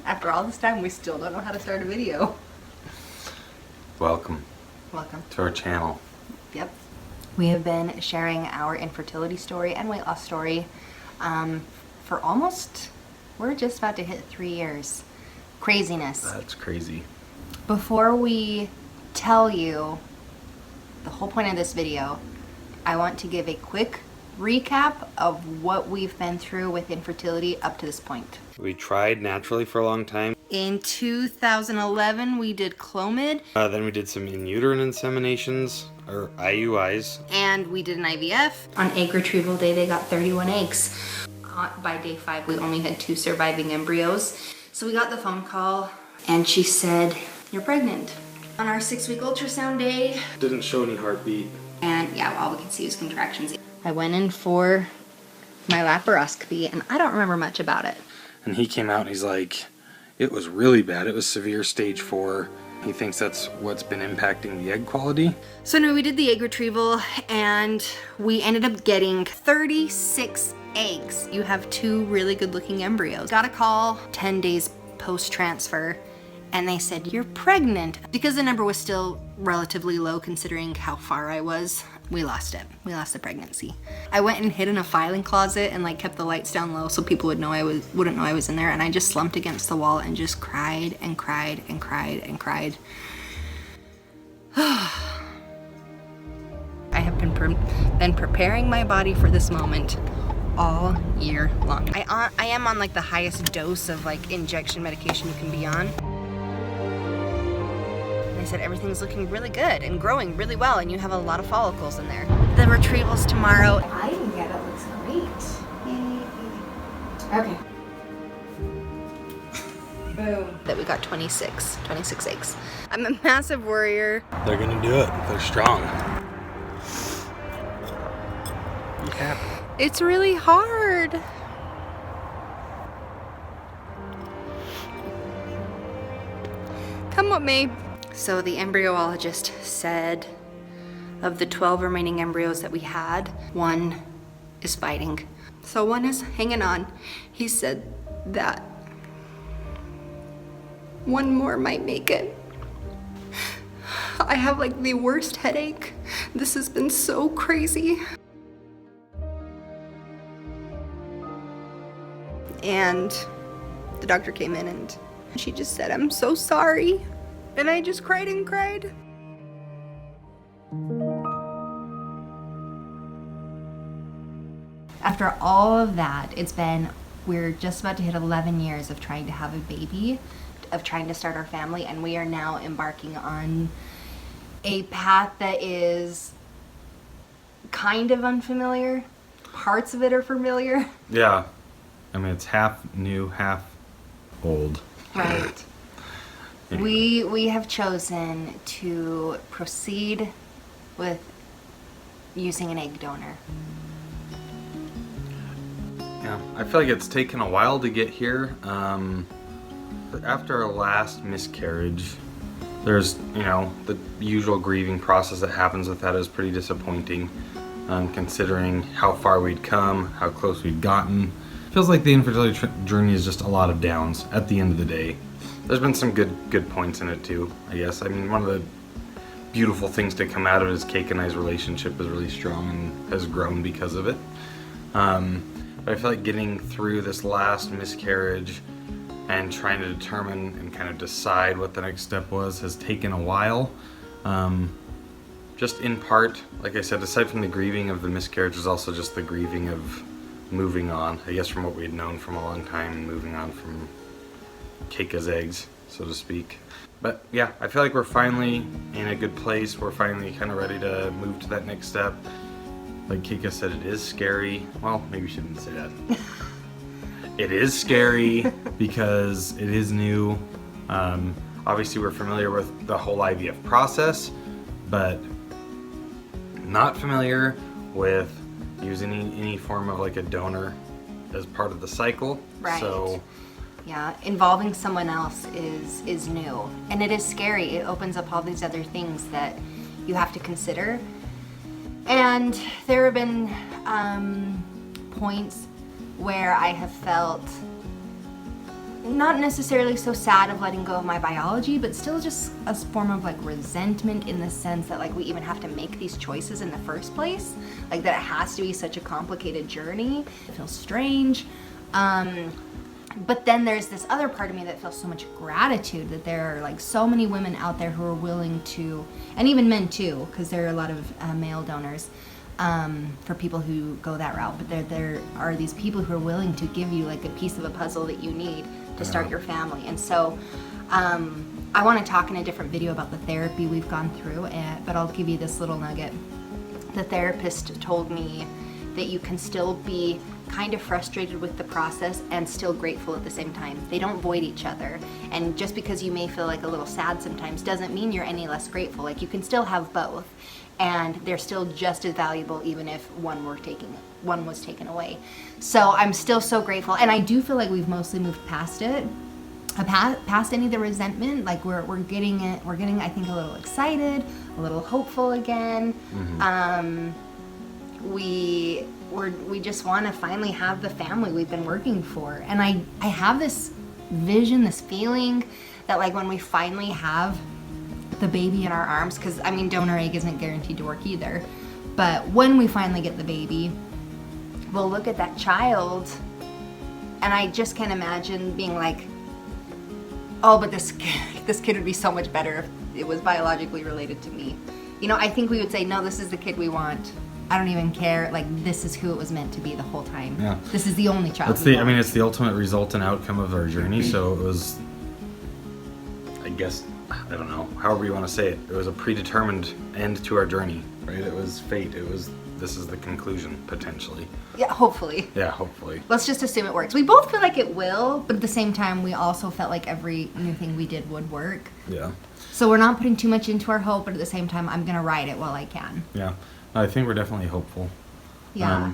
After all this time, we still don't know how to start a video. Welcome Welcome. to our channel. Yep. We have been sharing our infertility story and weight loss story for almost, we're just about to hit 3 years. Craziness. That's crazy. Before we tell you the whole point of this video, I want to give a quick recap of what we've been through with infertility up to this point. We tried naturally for a long time. In 2011, we did Clomid. Then we did some in uterine inseminations, or IUIs. And we did an IVF. On egg retrieval day, they got 31 eggs. By day 5, we only had 2 surviving embryos. So we got the phone call, and she said, "You're pregnant." On our 6-week ultrasound day. Didn't show any heartbeat. And yeah, all we could see was contractions. I went in for my laparoscopy, and I don't remember much about it. And he came out and he's like, it was really bad. It was severe stage 4. He thinks that's what's been impacting the egg quality. So no, we did the egg retrieval, and we ended up getting 36 eggs. You have 2 really good looking embryos. Got a call 10 days post-transfer, and they said, "You're pregnant." Because the number was still relatively low considering how far I was, we lost it. We lost the pregnancy. I went and hid in a filing closet and like kept the lights down low so people wouldn't know I was in there, and I just slumped against the wall and just cried and cried and cried and cried. I have been preparing my body for this moment all year long. I am on like the highest dose of like injection medication you can be on. They said everything's looking really good and growing really well, and you have a lot of follicles in there. The retrieval's tomorrow. I didn't get it. Looks great. Yay. Okay. Boom. That we got 26 eggs. I'm a massive worrier. They're gonna do it. They're strong. Yeah. It's really hard. Come what may. So the embryologist said of the 12 remaining embryos that we had, 1 is fighting. So 1 is hanging on. He said that 1 more might make it. I have like the worst headache. This has been so crazy. And the doctor came in and she just said, "I'm so sorry." And I just cried and cried. After all of that, we're just about to hit 11 years of trying to have a baby, of trying to start our family, and we are now embarking on a path that is kind of unfamiliar. Parts of it are familiar. Yeah. I mean, it's half new, half old. Right. We have chosen to proceed with using an egg donor. Yeah, I feel like it's taken a while to get here. After our last miscarriage, there's, the usual grieving process that happens with that is pretty disappointing, considering how far we'd come, how close we'd gotten. Feels like the infertility journey is just a lot of downs at the end of the day. There's been some good points in it too, I guess. I mean, one of the beautiful things to come out of it is Cake and I's relationship is really strong and has grown because of it. But I feel like getting through this last miscarriage and trying to determine and kind of decide what the next step was has taken a while. Just in part, like I said, aside from the grieving of the miscarriage, is also just the grieving of moving on, I guess, from what we had known from a long time, and moving on from Keika's eggs, so to speak. But yeah, I feel like we're finally in a good place. We're finally kind of ready to move to that next step. Like Keika said, it is scary. Well, maybe you shouldn't say that. It is scary because it is new. Obviously, we're familiar with the whole IVF process, but not familiar with using any form of like a donor as part of the cycle. Right. So yeah, involving someone else is new, and it is scary. It opens up all these other things that you have to consider. And there have been points where I have felt not necessarily so sad of letting go of my biology, but still just a form of like resentment in the sense that like we even have to make these choices in the first place. Like that it has to be such a complicated journey. It feels strange. But then there's this other part of me that feels so much gratitude that there are like so many women out there who are willing to, and even men too, because there are a lot of male donors for people who go that route. But there are these people who are willing to give you like a piece of a puzzle that you need to start your family. And so I want to talk in a different video about the therapy we've gone through, but I'll give you this little nugget. The therapist told me that you can still be kind of frustrated with the process and still grateful at the same time. They don't void each other. And just because you may feel like a little sad sometimes doesn't mean you're any less grateful. Like you can still have both, and they're still just as valuable even if one was taken away. So I'm still so grateful, and I do feel like we've mostly moved past it. Past any of the resentment. Like we're getting I think a little excited, a little hopeful again. We just want to finally have the family we've been working for. And I have this vision, this feeling that like when we finally have the baby in our arms, because I mean donor egg isn't guaranteed to work either, but when we finally get the baby, we'll look at that child and I just can't imagine being like, oh, but this kid would be so much better if it was biologically related to me. You know, I think we would say, no, this is the kid we want. I don't even care. Like, this is who it was meant to be the whole time. Yeah. This is the only child. I mean, it's the ultimate result and outcome of our journey. So it was, I guess, I don't know, however you want to say it. It was a predetermined end to our journey, right? It was fate. This is the conclusion, potentially. Yeah, hopefully. Yeah, hopefully. Let's just assume it works. We both feel like it will, but at the same time, we also felt like every new thing we did would work. Yeah. So we're not putting too much into our hope, but at the same time, I'm going to ride it while I can. Yeah. I think we're definitely hopeful. Yeah.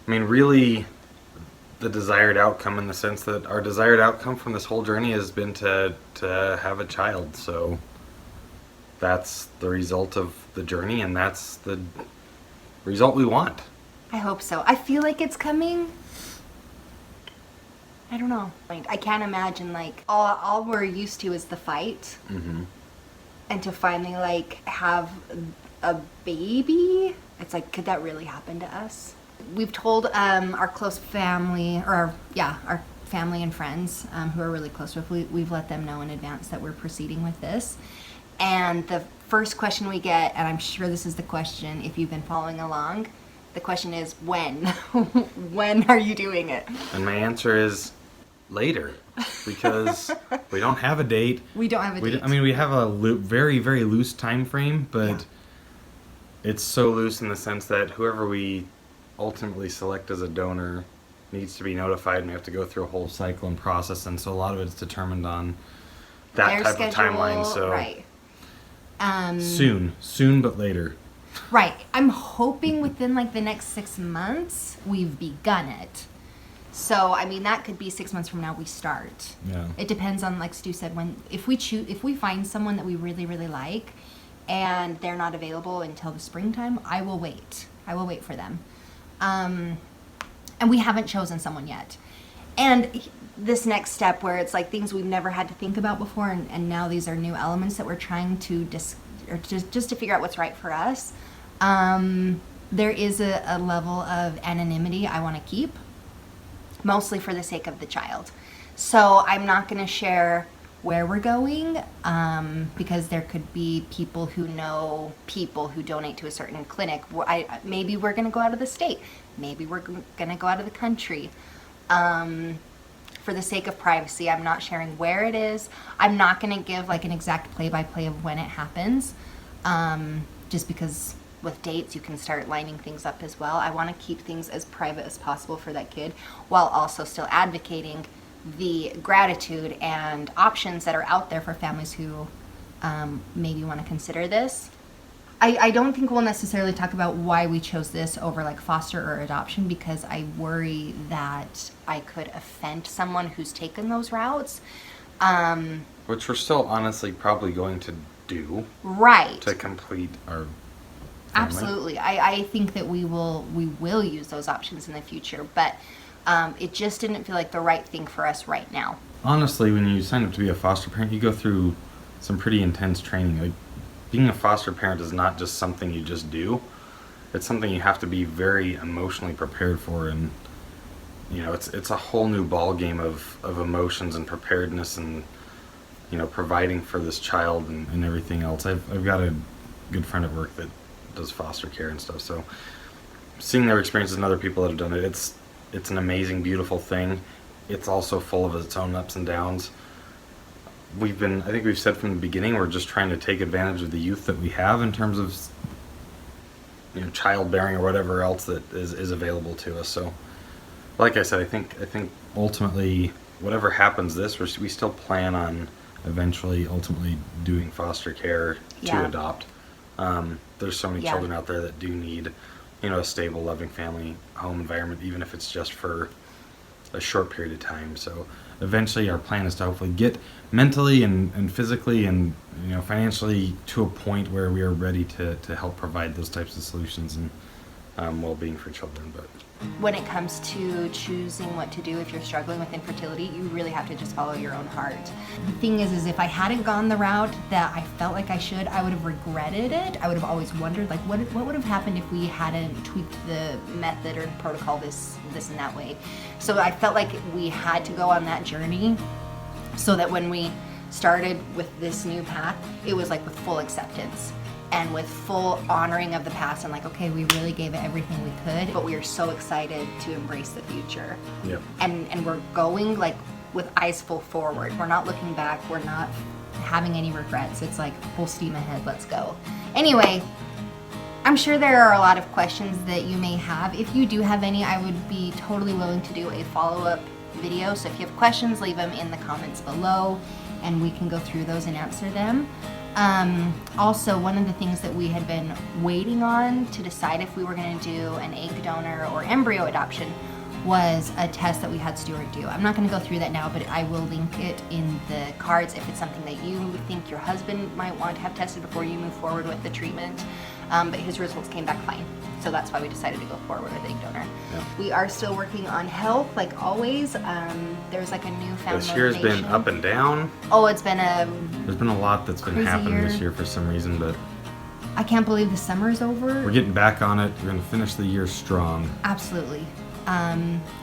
I mean, really, the desired outcome in the sense that our desired outcome from this whole journey has been to have a child. So that's the result of the journey, and that's the result we want. I hope so. I feel like it's coming. I don't know. I can't imagine, like, all we're used to is the fight. Mm-hmm. And to finally, like, have a baby, it's like, could that really happen to us? We've told our close family, or our family and friends who are really close with, we've let them know in advance that we're proceeding with this. And the first question we get, and I'm sure this is the question if you've been following along, the question is, when? When are you doing it? And my answer is later, because we don't have a date. We don't have a date. I mean, we have a very, very loose time frame, but it's so loose in the sense that whoever we ultimately select as a donor needs to be notified, and we have to go through a whole cycle and process, and so a lot of it's determined on that their type schedule, of timeline. So right. Soon, but later. Right. I'm hoping within like the next 6 months we've begun it. So I mean that could be 6 months from now we start. Yeah. It depends on, like Stu said, if we find someone that we really, really like and they're not available until the springtime, I will wait. I will wait for them. And we haven't chosen someone yet. And this next step where it's like things we've never had to think about before, and now these are new elements that we're trying to just to figure out what's right for us. There is a level of anonymity I want to keep, mostly for the sake of the child. So I'm not going to share where we're going, because there could be people who know people who donate to a certain clinic. Maybe we're going to go out of the state. Maybe we're going to go out of the country. For the sake of privacy, I'm not sharing where it is. I'm not going to give like an exact play-by-play of when it happens, just because with dates you can start lining things up as well. I want to keep things as private as possible for that kid, while also still advocating the gratitude and options that are out there for families who maybe want to consider this. I don't think we'll necessarily talk about why we chose this over like foster or adoption, because I worry that I could offend someone who's taken those routes. Which we're still honestly probably going to do. Right. To complete our family. Absolutely. I think that we will use those options in the future, but It just didn't feel like the right thing for us right now. Honestly, when you sign up to be a foster parent, you go through some pretty intense training. Like, being a foster parent is not just something you just do. It's something you have to be very emotionally prepared for, and you know, it's a whole new ball game of emotions and preparedness, and you know, providing for this child and everything else. I've got a good friend at work that does foster care and stuff, so seeing their experiences and other people that have done it, it's an amazing, beautiful thing. It's also full of its own ups and downs. I think we've said from the beginning, we're just trying to take advantage of the youth that we have in terms of, you know, childbearing or whatever else that is available to us. So like I said, I think ultimately whatever happens we still plan on eventually ultimately doing foster care to adopt. There's so many children out there that do need, you know, a stable, loving family home environment, even if it's just for a short period of time. So eventually our plan is to hopefully get mentally and physically and, you know, financially to a point where we are ready to help provide those types of solutions and well-being for children. But when it comes to choosing what to do if you're struggling with infertility, you really have to just follow your own heart. The thing is if I hadn't gone the route that I felt like I should, I would have regretted it. I would have always wondered, like, what would have happened if we hadn't tweaked the method or protocol this and that way. So I felt like we had to go on that journey so that when we started with this new path, it was like with full acceptance and with full honoring of the past, and like, okay, we really gave it everything we could, but we are so excited to embrace the future. Yep. And we're going like with eyes full forward. We're not looking back. We're not having any regrets. It's like full steam ahead. Let's go. Anyway, I'm sure there are a lot of questions that you may have. If you do have any, I would be totally willing to do a follow-up video. So if you have questions, leave them in the comments below and we can go through those and answer them. Also, one of the things that we had been waiting on to decide if we were going to do an egg donor or embryo adoption was a test that we had Stuart do. I'm not going to go through that now, but I will link it in the cards if it's something that you think your husband might want to have tested before you move forward with the treatment. But his results came back fine. So that's why we decided to go forward with egg donor. Yeah. We are still working on health, like always. There's like a newfound This year has been up and down. Oh, there's been a lot that's been happening this year for some reason, but I can't believe the summer's over. We're getting back on it. We're going to finish the year strong. Absolutely.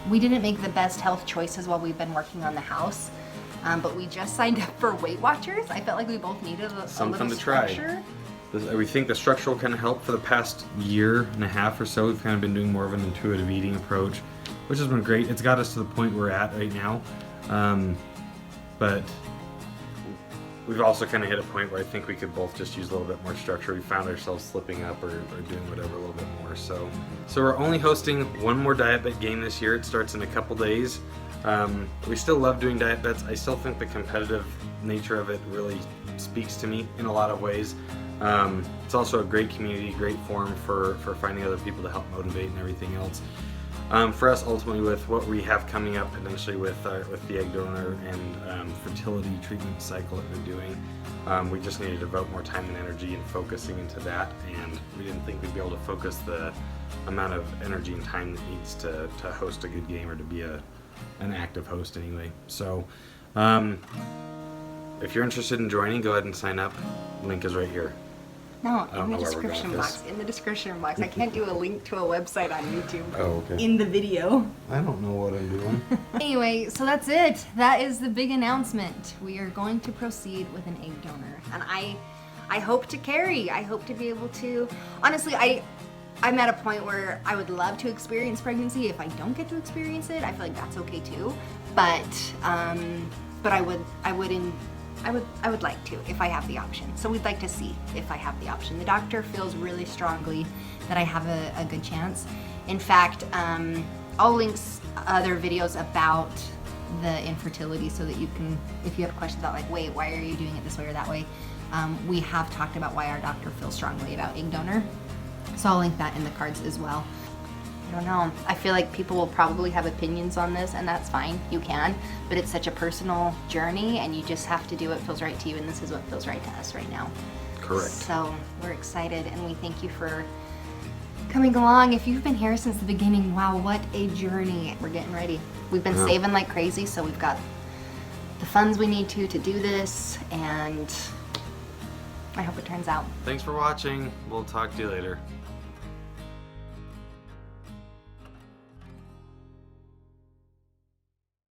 We didn't make the best health choices while we've been working on the house, but we just signed up for Weight Watchers. I felt like we both needed something little to try. structure. We think the structure will kind of help. For the past year and a half or so, we've kind of been doing more of an intuitive eating approach, which has been great. It's got us to the point we're at right now, but we've also kind of hit a point where I think we could both just use a little bit more structure. We found ourselves slipping up or doing whatever a little bit more. So we're only hosting one more diet bet game this year. It starts in a couple days. We still love doing diet bets. I still think the competitive nature of it really speaks to me in a lot of ways. It's also a great community, great forum for finding other people to help motivate and everything else. For us, ultimately, with what we have coming up eventually with the egg donor and fertility treatment cycle that we're doing, we just need to devote more time and energy and focusing into that, and we didn't think we'd be able to focus the amount of energy and time that needs to host a good game or to be an active host anyway. So if you're interested in joining, go ahead and sign up. Link is right here. No, in the description box. In the description box. I can't do a link to a website on YouTube in the video. I don't know what I'm doing. Anyway, so that's it. That is the big announcement. We are going to proceed with an egg donor. And I hope to carry. I hope to be able to... Honestly, I'm at a point where I would love to experience pregnancy. If I don't get to experience it, I feel like that's okay too. But I would like to if I have the option. So we'd like to see if I have the option. The doctor feels really strongly that I have a good chance. In fact, I'll link other videos about the infertility so that you can, if you have questions about like, wait, why are you doing it this way or that way? We have talked about why our doctor feels strongly about egg donor. So I'll link that in the cards as well. I don't know. I feel like people will probably have opinions on this, and that's fine. You can, but it's such a personal journey, and you just have to do what feels right to you, and this is what feels right to us right now. Correct. So we're excited, and we thank you for coming along. If you've been here since the beginning, wow, what a journey. We're getting ready. We've been saving like crazy, so we've got the funds we need to do this, and I hope it turns out. Thanks for watching. We'll talk to you later.